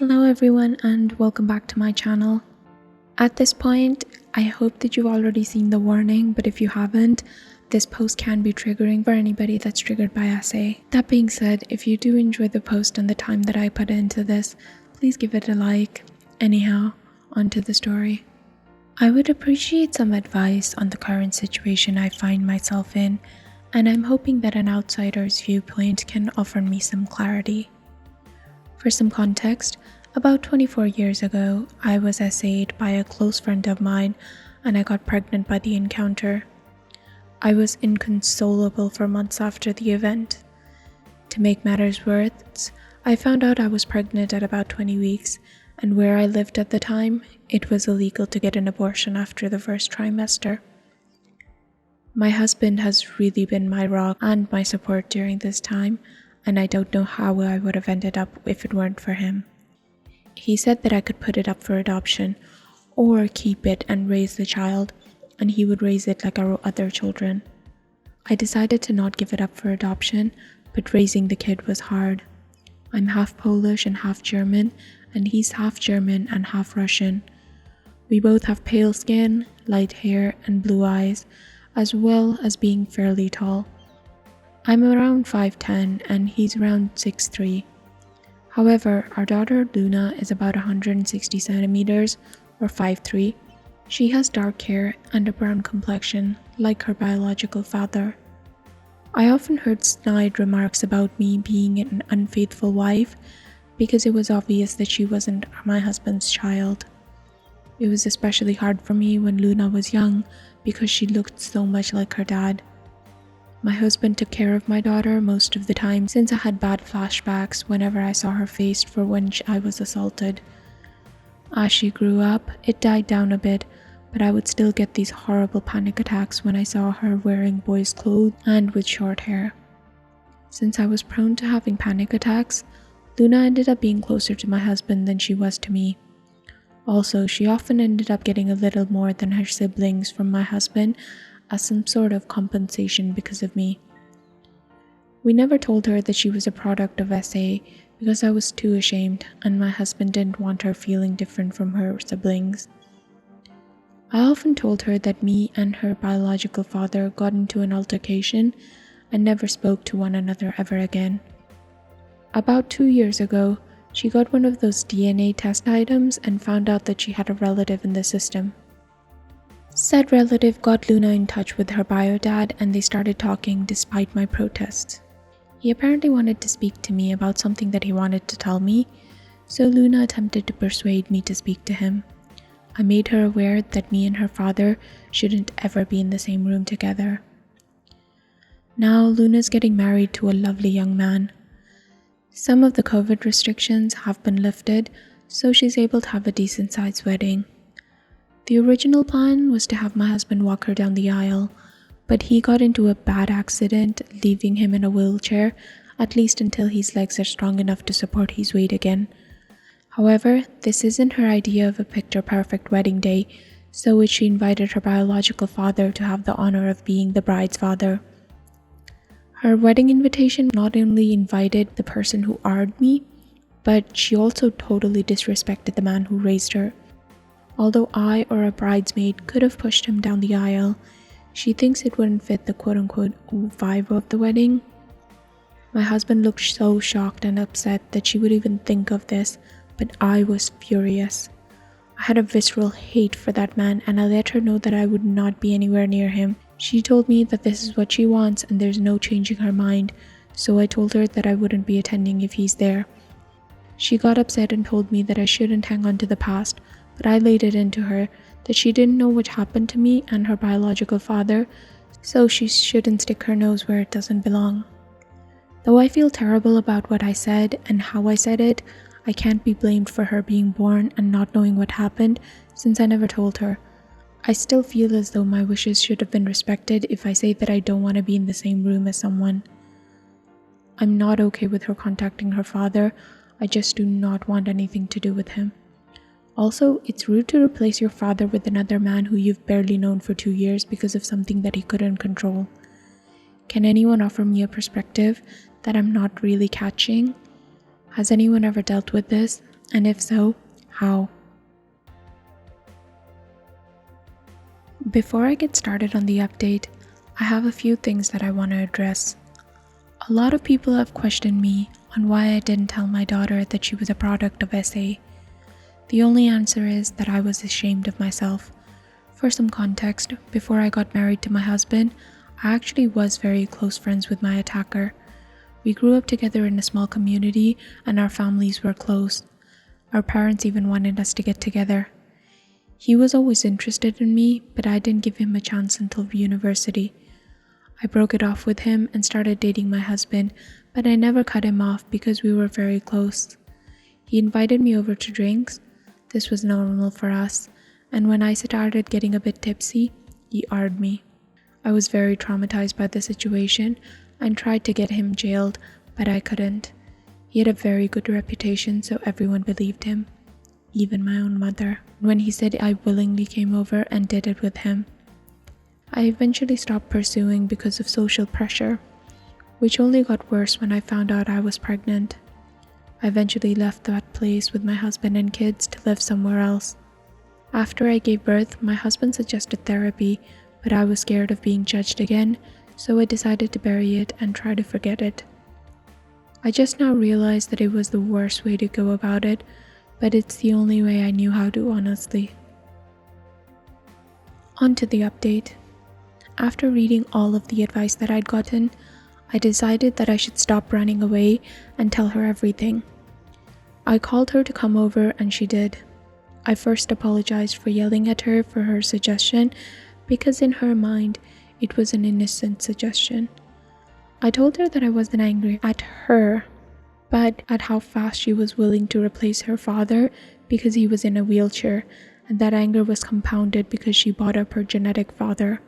Hello everyone and welcome back to my channel. At this point, I hope that you've already seen the warning, but if you haven't, this post can be triggering for anybody that's triggered by SA. That being said, if you do enjoy the post and the time that I put into this, please give it a like. Anyhow, onto the story. I would appreciate some advice on the current situation I find myself in, and I'm hoping that an outsider's viewpoint can offer me some clarity. For some context, about 24 years ago, I was SA'd by a close friend of mine and I got pregnant by the encounter. I was inconsolable for months after the event. To make matters worse, I found out I was pregnant at about 20 weeks, and where I lived at the time, it was illegal to get an abortion after the first trimester. My husband has really been my rock and my support during this time, and I don't know how I would have ended up if it weren't for him. He said that I could put it up for adoption or keep it and raise the child, and he would raise it like our other children. I decided to not give it up for adoption, but raising the kid was hard. I'm half Polish and half German, and he's half German and half Russian. We both have pale skin, light hair, and blue eyes, as well as being fairly tall. I'm around 5'10" and he's around 6'3". However, our daughter Luna is about 160 centimeters or 5'3". She has dark hair and a brown complexion, like her biological father. I often heard snide remarks about me being an unfaithful wife because it was obvious that she wasn't my husband's child. It was especially hard for me when Luna was young because she looked so much like her dad. My husband took care of my daughter most of the time since I had bad flashbacks whenever I saw her face for when I was assaulted. As she grew up, it died down a bit, but I would still get these horrible panic attacks when I saw her wearing boys' clothes and with short hair. Since I was prone to having panic attacks, Luna ended up being closer to my husband than she was to me. Also, she often ended up getting a little more than her siblings from my husband as some sort of compensation because of me. We never told her that she was a product of SA because I was too ashamed and my husband didn't want her feeling different from her siblings. I often told her that me and her biological father got into an altercation and never spoke to one another ever again. About 2 years ago, she got one of those DNA test items and found out that she had a relative in the system. Said relative got Luna in touch with her bio dad and they started talking despite my protests. He apparently wanted to speak to me about something that he wanted to tell me, so Luna attempted to persuade me to speak to him. I made her aware that me and her father shouldn't ever be in the same room together. Now Luna's getting married to a lovely young man. Some of the COVID restrictions have been lifted, so she's able to have a decent-sized wedding. The original plan was to have my husband walk her down the aisle, but he got into a bad accident, leaving him in a wheelchair, at least until his legs are strong enough to support his weight again. However, this isn't her idea of a picture-perfect wedding day, so she invited her biological father to have the honor of being the bride's father. Her wedding invitation not only invited the person who honored me, but she also totally disrespected the man who raised her. Although I or a bridesmaid could have pushed him down the aisle, she thinks it wouldn't fit the quote-unquote vibe of the wedding. My husband looked so shocked and upset that she would even think of this, but I was furious. I had a visceral hate for that man and I let her know that I would not be anywhere near him. She told me that this is what she wants and there's no changing her mind, so I told her that I wouldn't be attending if he's there. She got upset and told me that I shouldn't hang on to the past, but I laid it into her that she didn't know what happened to me and her biological father, so she shouldn't stick her nose where it doesn't belong. Though I feel terrible about what I said and how I said it, I can't be blamed for her being born and not knowing what happened since I never told her. I still feel as though my wishes should have been respected if I say that I don't want to be in the same room as someone. I'm not okay with her contacting her father, I just do not want anything to do with him. Also, it's rude to replace your father with another man who you've barely known for 2 years because of something that he couldn't control. Can anyone offer me a perspective that I'm not really catching? Has anyone ever dealt with this? And if so, how? Before I get started on the update, I have a few things that I want to address. A lot of people have questioned me on why I didn't tell my daughter that she was a product of SA. The only answer is that I was ashamed of myself. For some context, before I got married to my husband, I actually was very close friends with my attacker. We grew up together in a small community and our families were close. Our parents even wanted us to get together. He was always interested in me, but I didn't give him a chance until university. I broke it off with him and started dating my husband, but I never cut him off because we were very close. He invited me over to drinks. This was normal for us, and when I started getting a bit tipsy, he AR'd me. I was very traumatized by the situation and tried to get him jailed, but I couldn't. He had a very good reputation, so everyone believed him, even my own mother, when he said I willingly came over and did it with him. I eventually stopped pursuing because of social pressure, which only got worse when I found out I was pregnant. I eventually left that place with my husband and kids to live somewhere else. After I gave birth, my husband suggested therapy, but I was scared of being judged again, so I decided to bury it and try to forget it. I just now realized that it was the worst way to go about it, but it's the only way I knew how to, honestly. On to the update. After reading all of the advice that I'd gotten, I decided that I should stop running away and tell her everything. I called her to come over and she did. I first apologized for yelling at her for her suggestion because in her mind, it was an innocent suggestion. I told her that I wasn't angry at her, but at how fast she was willing to replace her father because he was in a wheelchair, and that anger was compounded because she brought up her genetic father.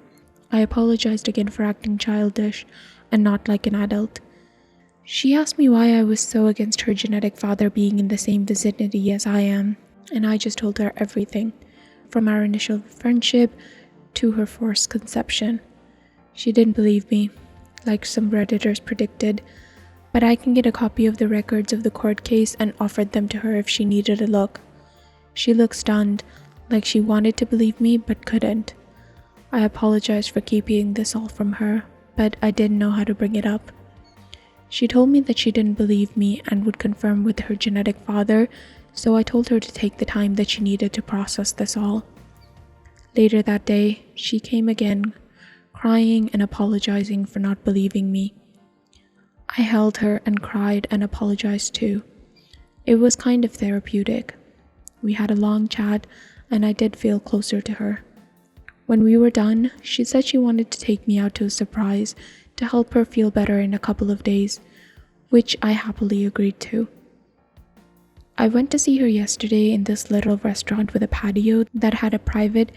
I apologized again for acting childish and not like an adult. She asked me why I was so against her genetic father being in the same vicinity as I am, and I just told her everything, from our initial friendship to her forced conception. She didn't believe me, like some Redditors predicted, but I can get a copy of the records of the court case and offered them to her if she needed a look. She looked stunned, like she wanted to believe me but couldn't. I apologized for keeping this all from her, but I didn't know how to bring it up. She told me that she didn't believe me and would confirm with her genetic father, so I told her to take the time that she needed to process this all. Later that day, she came again, crying and apologizing for not believing me. I held her and cried and apologized too. It was kind of therapeutic. We had a long chat and I did feel closer to her. When we were done, she said she wanted to take me out to a surprise to help her feel better in a couple of days, which I happily agreed to. I went to see her yesterday in this little restaurant with a patio that had a private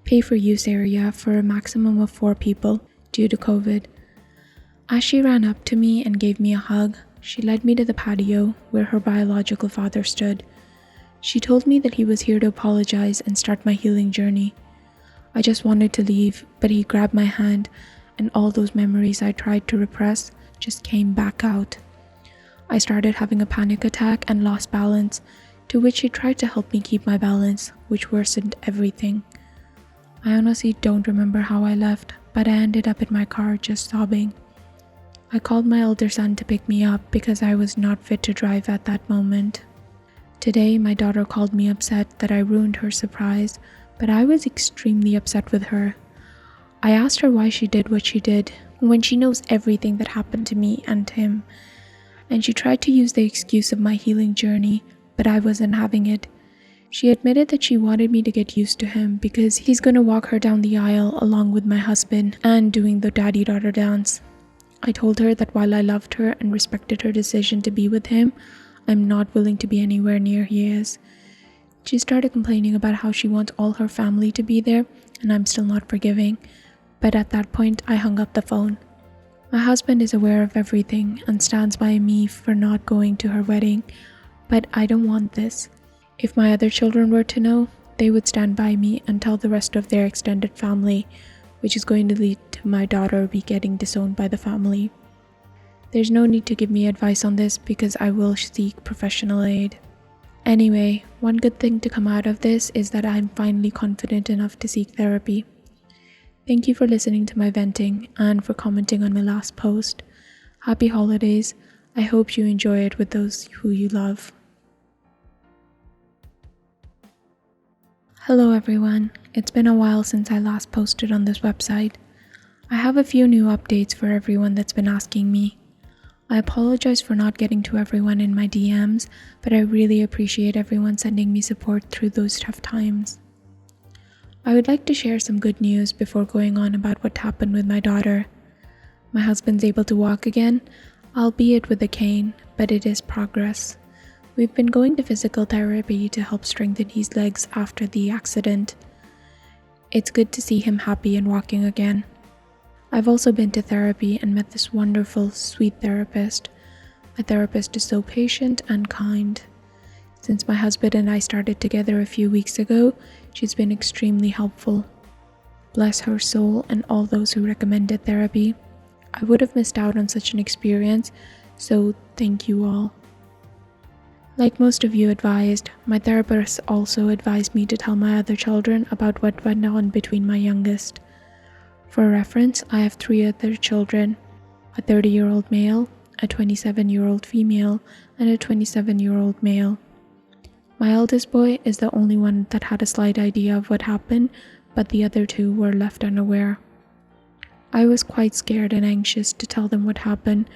pay-for-use area for a maximum of 4 people due to COVID. As she ran up to me and gave me a hug, she led me to the patio where her biological father stood. She told me that he was here to apologize and start my healing journey. I just wanted to leave, but he grabbed my hand and all those memories I tried to repress just came back out. I started having a panic attack and lost balance, to which he tried to help me keep my balance, which worsened everything. I honestly don't remember how I left, but I ended up in my car just sobbing. I called my elder son to pick me up because I was not fit to drive at that moment. Today, my daughter called me upset that I ruined her surprise, but I was extremely upset with her. I asked her why she did what she did when she knows everything that happened to me and him, and she tried to use the excuse of my healing journey, but I wasn't having it. She admitted that she wanted me to get used to him because he's going to walk her down the aisle along with my husband and doing the daddy-daughter dance. I told her that while I loved her and respected her decision to be with him, I'm not willing to be anywhere near he is. She started complaining about how she wants all her family to be there, and I'm still not forgiving. But at that point, I hung up the phone. My husband is aware of everything and stands by me for not going to her wedding, but I don't want this. If my other children were to know, they would stand by me and tell the rest of their extended family, which is going to lead to my daughter be getting disowned by the family. There's no need to give me advice on this because I will seek professional aid. Anyway, one good thing to come out of this is that I'm finally confident enough to seek therapy. Thank you for listening to my venting and for commenting on my last post. Happy holidays. I hope you enjoy it with those who you love. Hello everyone. It's been a while since I last posted on this website. I have a few new updates for everyone that's been asking me. I apologize for not getting to everyone in my DMs, but I really appreciate everyone sending me support through those tough times. I would like to share some good news before going on about what happened with my daughter. My husband's able to walk again, albeit with a cane, but it is progress. We've been going to physical therapy to help strengthen his legs after the accident. It's good to see him happy and walking again. I've also been to therapy and met this wonderful, sweet therapist. My therapist is so patient and kind. Since my husband and I started together a few weeks ago, she's been extremely helpful. Bless her soul and all those who recommended therapy. I would have missed out on such an experience, so thank you all. Like most of you advised, my therapist also advised me to tell my other children about what went on between my youngest. For reference, I have 3 other children, a 30-year-old male, a 27-year-old female, and a 27-year-old male. My eldest boy is the only one that had a slight idea of what happened, but the other 2 were left unaware. I was quite scared and anxious to tell them what happened,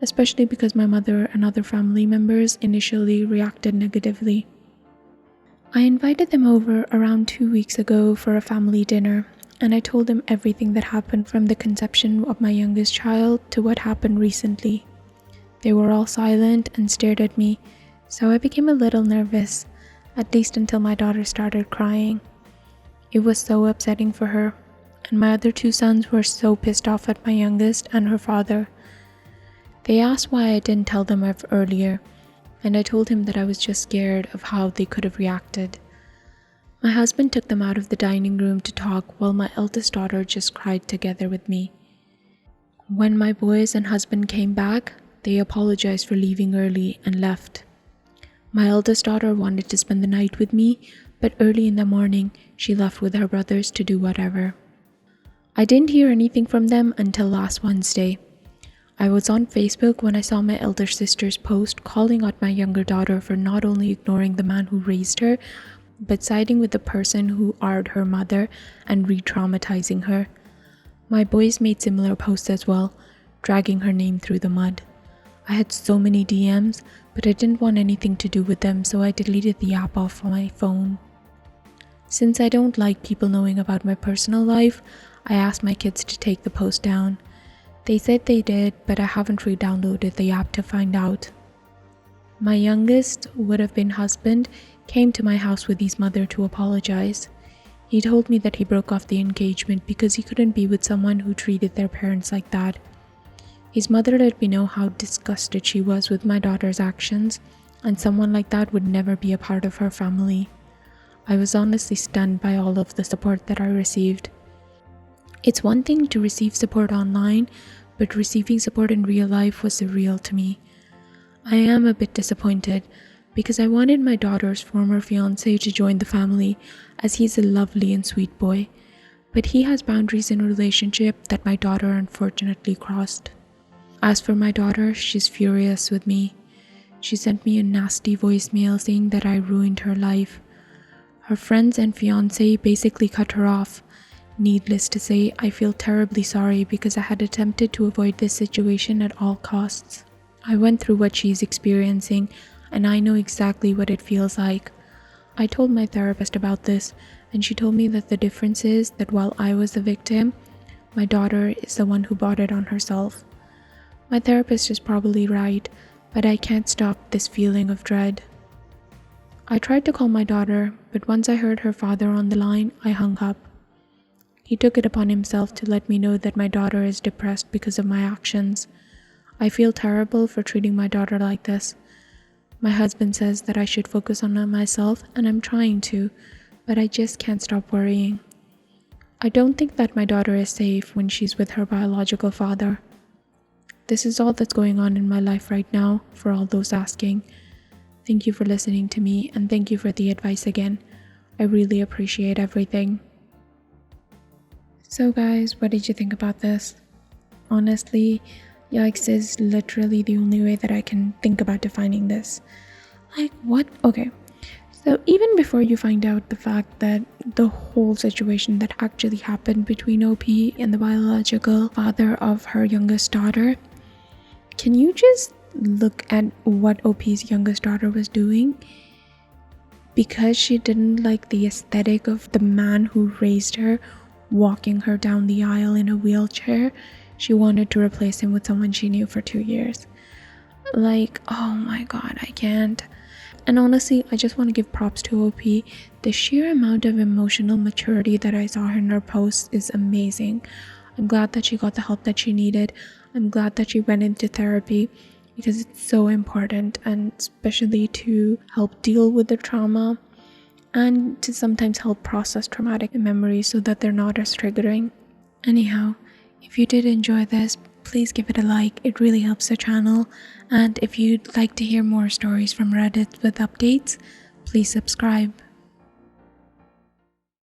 especially because my mother and other family members initially reacted negatively. I invited them over around 2 weeks ago for a family dinner, and I told them everything that happened from the conception of my youngest child to what happened recently. They were all silent and stared at me, so I became a little nervous, at least until my daughter started crying. It was so upsetting for her, and my other 2 sons were so pissed off at my youngest and her father. They asked why I didn't tell them earlier, and I told him that I was just scared of how they could have reacted. My husband took them out of the dining room to talk while my eldest daughter just cried together with me. When my boys and husband came back, they apologized for leaving early and left. My eldest daughter wanted to spend the night with me, but early in the morning, she left with her brothers to do whatever. I didn't hear anything from them until last Wednesday. I was on Facebook when I saw my elder sister's post calling out my younger daughter for not only ignoring the man who raised her, but siding with the person who are her mother and re-traumatizing her. My boys made similar posts as well, dragging her name through the mud. I had so many DMs, but I didn't want anything to do with them, so I deleted the app off my phone. Since I don't like people knowing about my personal life, I asked my kids to take the post down. They said they did, but I haven't re-downloaded the app to find out. My youngest would-have-been husband came to my house with his mother to apologize. He told me that he broke off the engagement because he couldn't be with someone who treated their parents like that. His mother let me know how disgusted she was with my daughter's actions, and someone like that would never be a part of her family. I was honestly stunned by all of the support that I received. It's one thing to receive support online, but receiving support in real life was surreal to me. I am a bit disappointed because I wanted my daughter's former fiancé to join the family, as he's a lovely and sweet boy, but he has boundaries in a relationship that my daughter unfortunately crossed. As for my daughter, she's furious with me. She sent me a nasty voicemail saying that I ruined her life. Her friends and fiancé basically cut her off. Needless to say, I feel terribly sorry because I had attempted to avoid this situation at all costs. I went through what she's experiencing, and I know exactly what it feels like. I told my therapist about this, and she told me that the difference is that while I was the victim, my daughter is the one who brought it on herself. My therapist is probably right, but I can't stop this feeling of dread. I tried to call my daughter, but once I heard her father on the line, I hung up. He took it upon himself to let me know that my daughter is depressed because of my actions. I feel terrible for treating my daughter like this. My husband says that I should focus on myself, and I'm trying to, but I just can't stop worrying. I don't think that my daughter is safe when she's with her biological father. This is all that's going on in my life right now, for all those asking. Thank you for listening to me, and thank you for the advice again. I really appreciate everything. So guys, what did you think about this? Honestly, yikes is literally the only way that I can think about defining this. Like, what? Okay. So even before you find out the fact that the whole situation that actually happened between OP and the biological father of her youngest daughter, can you just look at what OP's youngest daughter was doing? Because she didn't like the aesthetic of the man who raised her walking her down the aisle in a wheelchair, she wanted to replace him with someone she knew for 2 years. Like, oh my god, I can't. And honestly, I just want to give props to OP. The sheer amount of emotional maturity that I saw in her posts is amazing. I'm glad that she got the help that she needed. I'm glad that she went into therapy because it's so important, and especially to help deal with the trauma and to sometimes help process traumatic memories so that they're not as triggering. Anyhow, if you did enjoy this, please give it a like. It really helps the channel. And if you'd like to hear more stories from Reddit with updates, please subscribe.